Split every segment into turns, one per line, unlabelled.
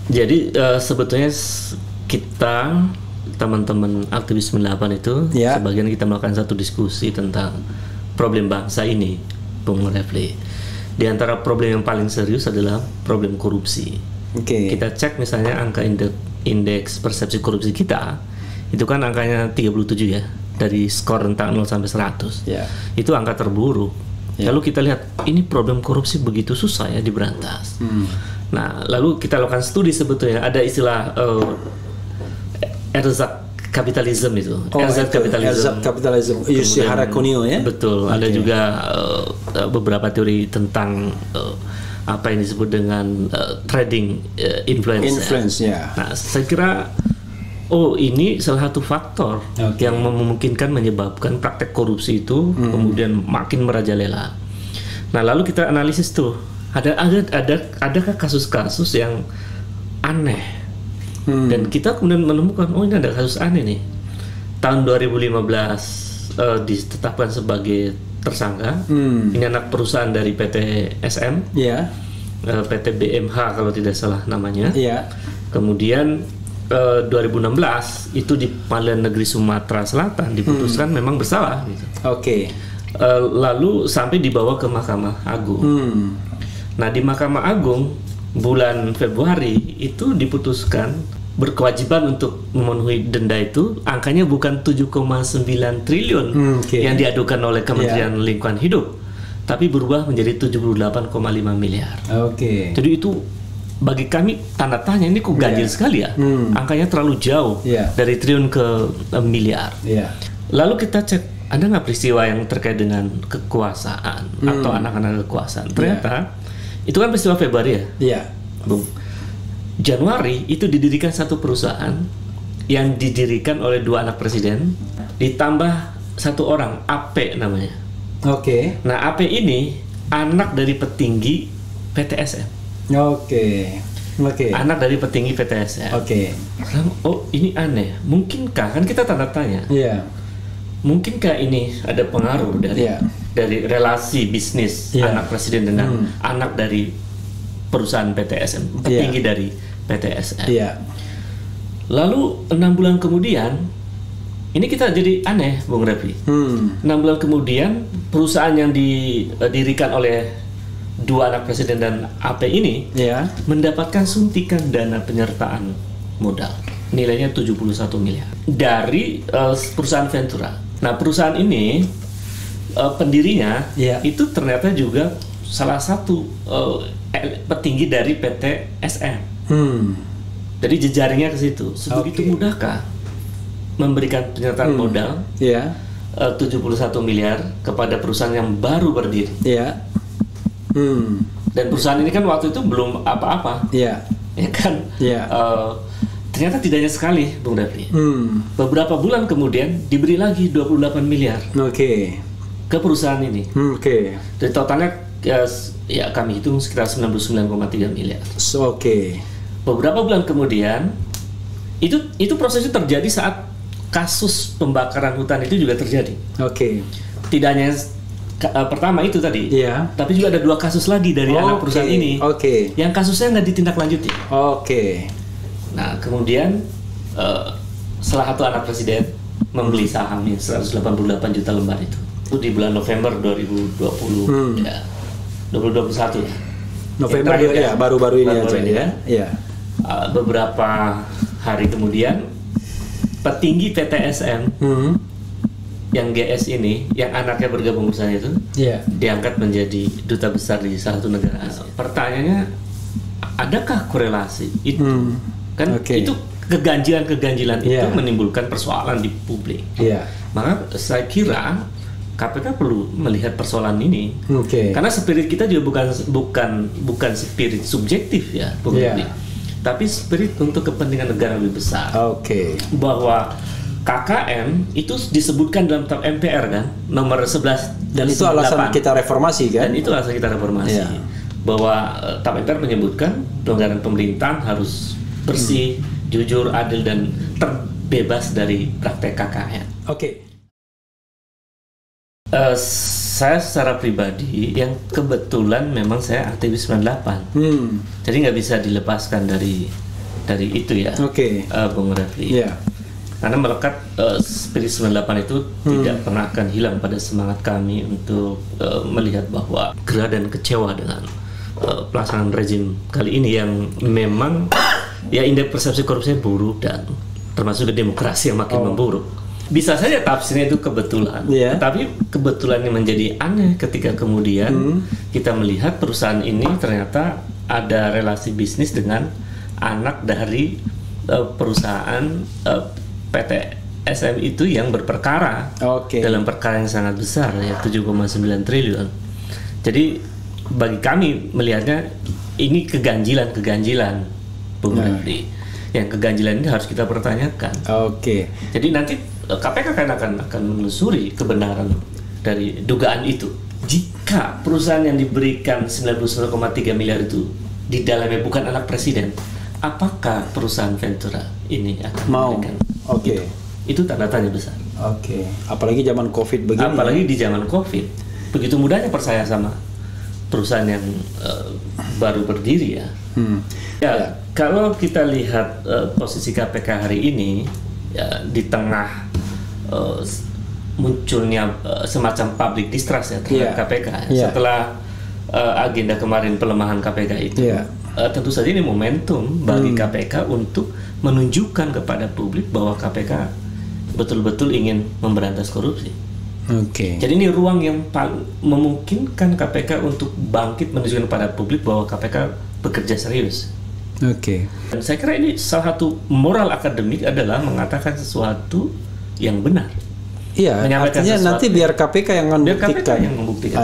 Jadi sebetulnya kita teman-teman aktivis 98 itu sebagian kita melakukan satu diskusi tentang problem bangsa ini, Bung Refli. Di antara problem yang paling serius adalah problem korupsi. Kita cek misalnya angka indeks persepsi korupsi kita, itu kan angkanya 37 ya, dari skor rentang 0 sampai 100. Itu angka terburuk. Lalu kita lihat ini problem korupsi begitu susah ya diberantas. Nah, lalu kita lakukan studi sebetulnya ada istilah erzak kapitalisme itu. Erzak
kapitalisme. Yoshihara Konio ya.
Betul. Ada juga beberapa teori tentang apa yang disebut dengan trading influence. Nah, saya kira ini salah satu faktor yang memungkinkan menyebabkan praktek korupsi itu kemudian makin merajalela. Nah, lalu kita analisis tuh, adakah kasus-kasus yang aneh? Dan kita kemudian menemukan, ini ada kasus aneh nih. Tahun 2015 ditetapkan sebagai tersangka. Ini anak perusahaan dari PT SM, PT BMH kalau tidak salah namanya. Kemudian 2016 itu di Pengadilan Negeri Sumatera Selatan diputuskan memang bersalah. Gitu. Lalu sampai dibawa ke Mahkamah Agung. Nah, di Mahkamah Agung bulan Februari itu diputuskan berkewajiban untuk memenuhi denda itu, angkanya bukan 7,9 triliun yang diadukan oleh Kementerian Lingkungan Hidup, tapi berubah menjadi 78,5 miliar. Jadi itu bagi kami tanda tanya, ini kok ganjil sekali ya, angkanya terlalu jauh dari triliun ke miliar. Lalu kita cek, ada nggak peristiwa yang terkait dengan kekuasaan atau anak-anak kekuasaan? Ternyata itu kan peristiwa Februari ya, Bung. Januari itu didirikan satu perusahaan yang didirikan oleh 2 anak presiden, ditambah 1 orang, AP namanya. Nah, AP ini anak dari petinggi PTSM. Anak dari petinggi PTSM. Ini aneh. Mungkinkah, kan kita tanda tanya. Mungkinkah ini ada pengaruh dari relasi bisnis anak presiden dengan anak dari perusahaan PTSM, petinggi dari PTSM. Lalu 6 bulan kemudian, ini kita jadi aneh, Bung Refli. 6 bulan kemudian, perusahaan yang didirikan oleh 2 anak presiden dan AP ini mendapatkan suntikan dana penyertaan modal nilainya 71 miliar dari perusahaan Ventura. Nah, perusahaan ini pendirinya itu ternyata juga salah satu petinggi dari PT SM. Jadi jejaringnya ke situ. Sebegitu mudahkah memberikan penyertaan modal 71 miliar kepada perusahaan yang baru berdiri? Dan perusahaan ini kan waktu itu belum apa-apa, ya kan? Ternyata tidak hanya sekali, Bung Refli. Beberapa bulan kemudian diberi lagi 28 miliar ke perusahaan ini. Jadi totalnya ya kami hitung sekitar 99,3 miliar. Beberapa bulan kemudian itu prosesnya terjadi saat kasus pembakaran hutan itu juga terjadi. Tidak hanya pertama itu tadi, tapi juga ada 2 kasus lagi dari anak perusahaan ini yang kasusnya nggak ditindaklanjuti. Nah, kemudian salah satu anak presiden membeli sahamnya 188 juta lembar itu di bulan November 2020 2021 ya.
November baru-baru ini aja ya.
Beberapa hari kemudian petinggi PTSM yang GS ini, yang anaknya bergabung bersama itu, diangkat menjadi duta besar di salah satu negara Asia. Pertanyaannya, adakah korelasi itu? Itu keganjilan itu menimbulkan persoalan di publik. Maka saya kira KPK perlu melihat persoalan ini, karena spirit kita juga bukan spirit subjektif ya, tapi spirit untuk kepentingan negara lebih besar. Bahwa KKN itu disebutkan dalam TAP MPR kan, nomor 11
dan itu alasan kita reformasi kan?
Dan itu alasan kita reformasi. Bahwa TAP MPR menyebutkan pelanggaran pemerintahan harus bersih, jujur, adil, dan terbebas dari praktek KKN. Saya secara pribadi yang kebetulan memang saya aktivis 98, jadi nggak bisa dilepaskan dari dari itu ya, Bung Refli.
Yeah.
Karena melekat spirit 98 itu tidak pernah akan hilang pada semangat kami untuk melihat bahwa gerah dan kecewa dengan pelaksanaan rezim kali ini yang memang ya indeks persepsi korupsinya buruk dan termasuk ke demokrasi yang makin memburuk. Bisa saja tafsirnya itu kebetulan, tetapi kebetulan ini menjadi aneh ketika kemudian kita melihat perusahaan ini ternyata ada relasi bisnis dengan anak dari perusahaan PT SM itu yang berperkara dalam perkara yang sangat besar ya 7,9 triliun. Jadi bagi kami melihatnya ini keganjilan Bung Refli. Yang keganjilan ini harus kita pertanyakan. Jadi nanti KPK akan menelusuri kebenaran dari dugaan itu. Jika perusahaan yang diberikan 99,3 miliar itu di dalamnya bukan anak presiden, apakah perusahaan Ventura ini akan memberikan? Itu tanda tanya besar.
Apalagi zaman COVID begini.
Apalagi di zaman COVID, begitu mudahnya percaya sama perusahaan yang baru berdiri ya. Kalau kita lihat posisi KPK hari ini ya, di tengah munculnya semacam public distrust ya terhadap KPK setelah agenda kemarin pelemahan KPK itu. Tentu saja ini momentum bagi KPK untuk menunjukkan kepada publik bahwa KPK betul-betul ingin memberantas korupsi. Jadi ini ruang yang memungkinkan KPK untuk bangkit menunjukkan kepada publik bahwa KPK bekerja serius. Dan saya kira ini salah satu moral akademik adalah mengatakan sesuatu yang benar.
Artinya nanti biar KPK yang
membuktikan.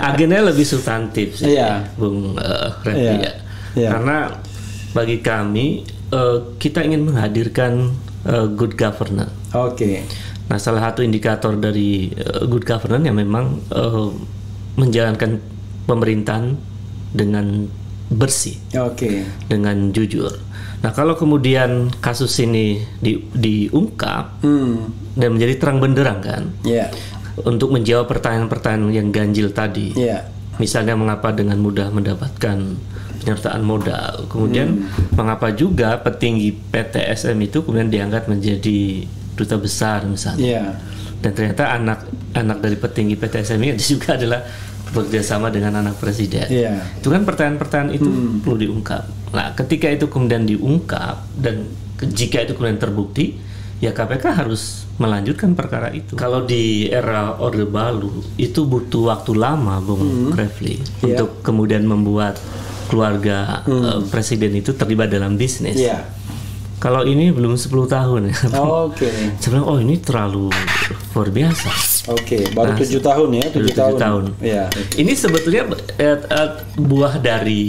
Agendanya lebih substantif sih, Bung Refli Karena bagi kami kita ingin menghadirkan good governance. Nah, salah satu indikator dari good governance yang memang menjalankan pemerintahan dengan bersih, dengan jujur. Nah, kalau kemudian kasus ini diungkap dan menjadi terang benderang kan, untuk menjawab pertanyaan-pertanyaan yang ganjil tadi, misalnya mengapa dengan mudah mendapatkan penyertaan modal, kemudian mengapa juga petinggi PT SM itu kemudian diangkat menjadi duta besar misalnya, dan ternyata anak dari petinggi PT SM ini juga adalah bekerjasama dengan anak presiden. Itu kan pertanyaan-pertanyaan itu perlu diungkap. Nah, ketika itu kemudian diungkap dan jika itu kemudian terbukti, ya KPK harus melanjutkan perkara itu. Kalau di era Orde Baru itu butuh waktu lama, Bung Refli, untuk kemudian membuat keluarga presiden itu terlibat dalam bisnis. Kalau ini belum 10 tahun ya. Saya bilang, ini terlalu luar biasa.
Baru 7 tahun ya, 7 tahun.
Ini sebetulnya buah dari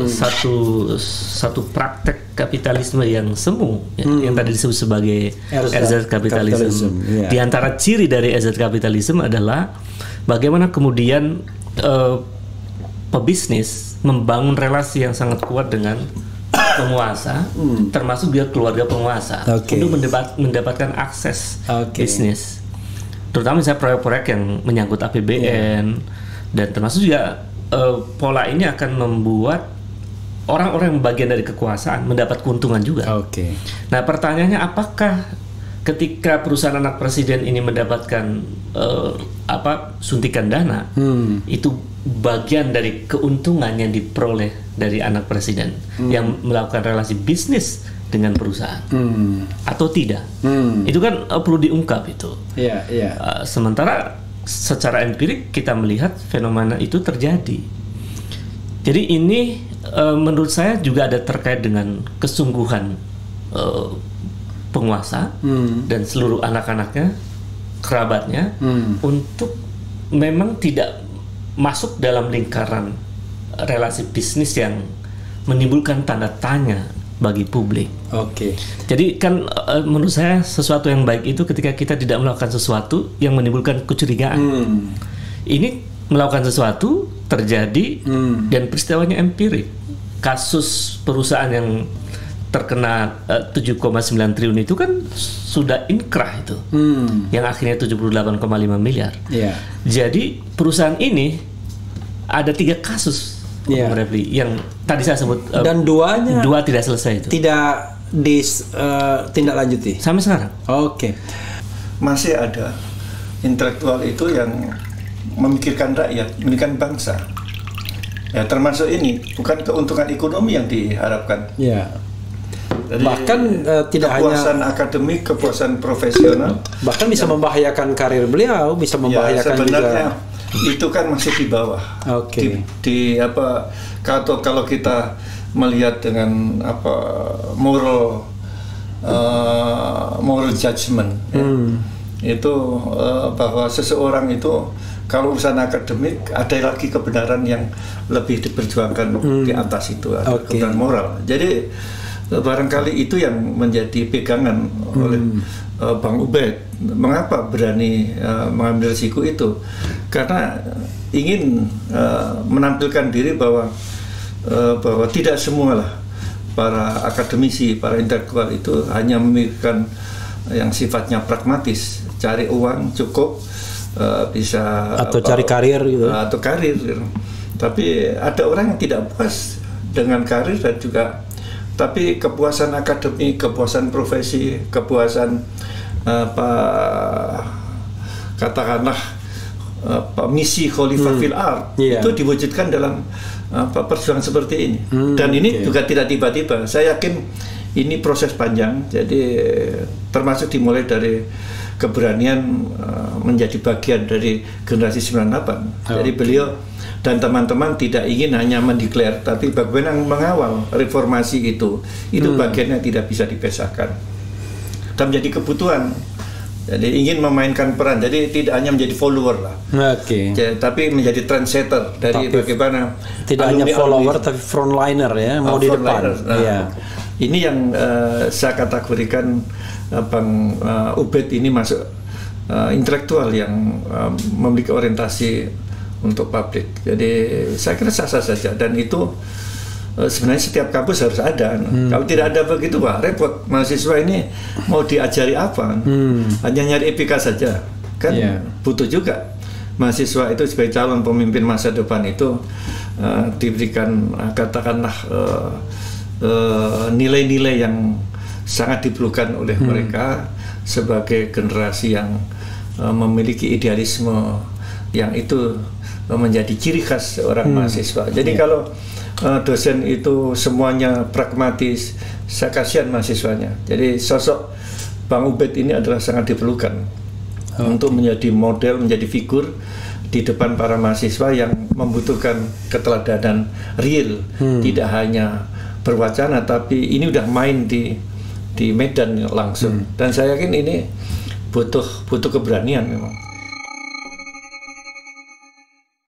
satu praktek kapitalisme yang semu, yang tadi disebut sebagai RZ kapitalisme. Di antara ciri dari RZ kapitalisme adalah bagaimana kemudian pebisnis membangun relasi yang sangat kuat dengan penguasa, termasuk dia keluarga penguasa, untuk mendapatkan akses bisnis. Terutama misalnya proyek-proyek yang menyangkut APBN, dan termasuk juga pola ini akan membuat orang-orang yang bagian dari kekuasaan mendapat keuntungan juga. Nah, pertanyaannya apakah ketika perusahaan anak presiden ini mendapatkan suntikan dana, itu bagian dari keuntungan yang diperoleh dari anak presiden yang melakukan relasi bisnis dengan perusahaan atau tidak? Itu kan perlu diungkap itu. Sementara secara empirik kita melihat fenomena itu terjadi. Jadi ini menurut saya juga ada terkait dengan kesungguhan penguasa dan seluruh anak-anaknya, kerabatnya, untuk memang tidak masuk dalam lingkaran relasi bisnis yang menimbulkan tanda tanya bagi publik. Jadi kan menurut saya sesuatu yang baik itu ketika kita tidak melakukan sesuatu yang menimbulkan kecurigaan. Ini melakukan sesuatu terjadi dan peristiwanya empirik. Kasus perusahaan yang terkena 7,9 triliun itu kan sudah inkrah itu, yang akhirnya 78,5 miliar. Jadi perusahaan ini ada 3 kasus yang tadi saya sebut,
dan dua
tidak selesai itu.
Tidak ditindaklanjuti
sampai sekarang.
Oke.
Masih ada intelektual itu yang memikirkan rakyat, memikirkan bangsa. Ya, termasuk ini bukan keuntungan ekonomi yang diharapkan.
Ya.
Jadi,
bahkan tidak hanya
kepuasan akademik, kepuasan profesional,
bahkan bisa membahayakan karir beliau, bisa membahayakan
sebenarnya
juga.
Itu kan masih di bawah.
Oke.
Di apa? Kalau kita melihat dengan apa moral judgment, itu bahwa seseorang itu kalau urusan akademik ada lagi kebenaran yang lebih diperjuangkan di atas itu, ada kebenaran moral. Jadi barangkali itu yang menjadi pegangan oleh Bang Ubaid. Mengapa berani mengambil risiko itu? Karena ingin menampilkan diri bahwa tidak semualah para akademisi, para intelektual itu hanya memikirkan yang sifatnya pragmatis, cari uang cukup, bisa
atau cari karir gitu.
Atau karir gitu. Tapi ada orang yang tidak puas dengan karir dan juga tapi kepuasan akademik, kepuasan profesi, kepuasan katakanlah misi Khalifah fil ard itu diwujudkan dalam perjuangan seperti ini. Dan ini juga tidak tiba-tiba. Saya yakin ini proses panjang. Jadi termasuk dimulai dari keberanian menjadi bagian dari generasi 98. Jadi beliau dan teman-teman tidak ingin hanya mendeklar, tapi bagaimana mengawal reformasi itu bagiannya tidak bisa dipisahkan. Dan menjadi kebutuhan. Jadi ingin memainkan peran, jadi tidak hanya menjadi follower lah, tapi menjadi trendsetter dari bagaimana
tidak hanya follower tapi frontliner ya, mau di depan.
Nah, ini yang saya kategorikan Bang Ubaid ini masuk intelektual yang memiliki orientasi untuk publik. Jadi saya kira sah-sah saja dan itu sebenarnya setiap kampus harus ada. Kalau tidak ada begitu, wah repot. Mahasiswa ini mau diajari apa? Hanya nyari etika saja, kan butuh juga mahasiswa itu sebagai calon pemimpin masa depan itu diberikan katakanlah nilai-nilai yang sangat diperlukan oleh mereka sebagai generasi yang memiliki idealisme yang itu menjadi ciri khas seorang mahasiswa. Jadi kalau dosen itu semuanya pragmatis, saya kasihan mahasiswanya. Jadi sosok Bang Ubaid ini adalah sangat diperlukan untuk menjadi model, menjadi figur di depan para mahasiswa yang membutuhkan keteladanan real, tidak hanya berwacana, tapi ini udah main di medan langsung. Dan saya yakin ini butuh keberanian memang.